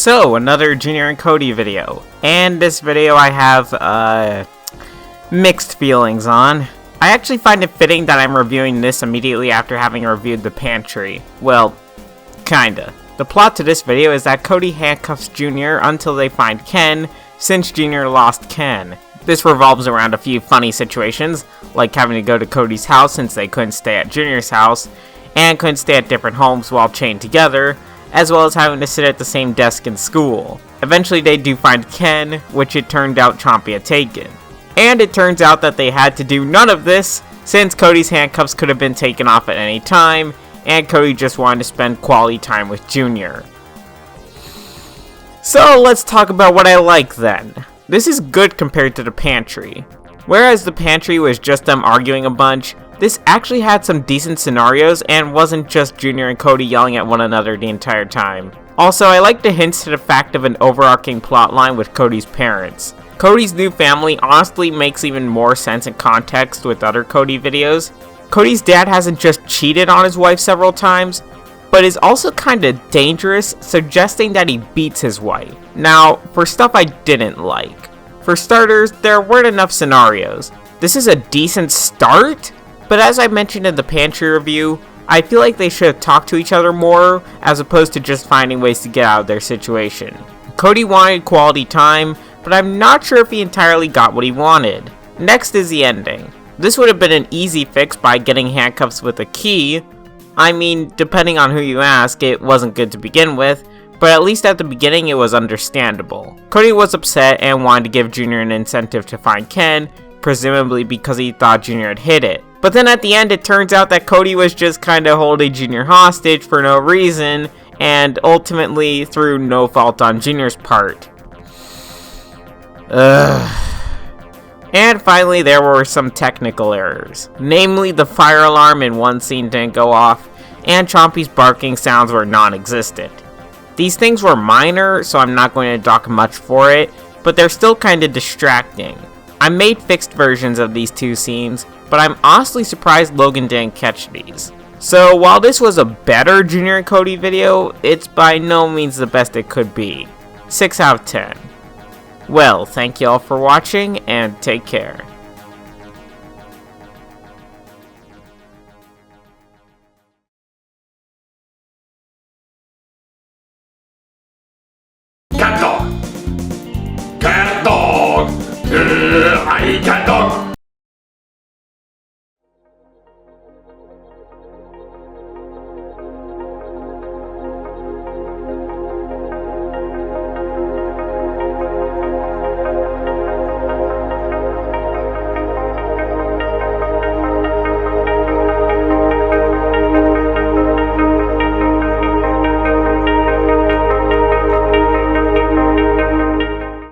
So, another Junior and Cody video. And this video I have, mixed feelings on. I actually find it fitting that I'm reviewing this immediately after having reviewed the Pantry. Well, kinda. The plot to this video is that Cody handcuffs Junior until they find Ken, since Junior lost Ken. This revolves around a few funny situations, like having to go to Cody's house since they couldn't stay at Junior's house, and couldn't stay at different homes while chained together, as well as having to sit at the same desk in school. Eventually they do find Ken, which it turned out Chompy had taken. And it turns out that they had to do none of this, since Cody's handcuffs could have been taken off at any time, and Cody just wanted to spend quality time with Junior. So let's talk about what I like then. This is good compared to the Pantry. Whereas the Pantry was just them arguing a bunch, this actually had some decent scenarios and wasn't just Junior and Cody yelling at one another the entire time. Also, I like the hints to the fact of an overarching plotline with Cody's parents. Cody's new family honestly makes even more sense in context with other Cody videos. Cody's dad hasn't just cheated on his wife several times, but is also kinda dangerous, suggesting that he beats his wife. Now, for stuff I didn't like. For starters, there weren't enough scenarios. This is a decent start, but as I mentioned in the Pantry review, I feel like they should have talked to each other more, as opposed to just finding ways to get out of their situation. Cody wanted quality time, but I'm not sure if he entirely got what he wanted. Next is the ending. This would have been an easy fix by getting handcuffs with a key. I mean, depending on who you ask, it wasn't good to begin with, but at least at the beginning it was understandable. Cody was upset and wanted to give Junior an incentive to find Ken, presumably because he thought Junior had hid it. But then at the end it turns out that Cody was just kinda holding Junior hostage for no reason, and ultimately through no fault on Junior's part. And finally, there were some technical errors. Namely, the fire alarm in one scene didn't go off, and Chompy's barking sounds were non-existent. These things were minor, so I'm not going to dock much for it, but they're still kinda distracting. I made fixed versions of these two scenes, but I'm honestly surprised Logan didn't catch these. So while this was a better Junior and Cody video, it's by no means the best it could be. 6 out of 10. Well, thank you all for watching, and take care. Cat dog! Cat dog! I cat dog!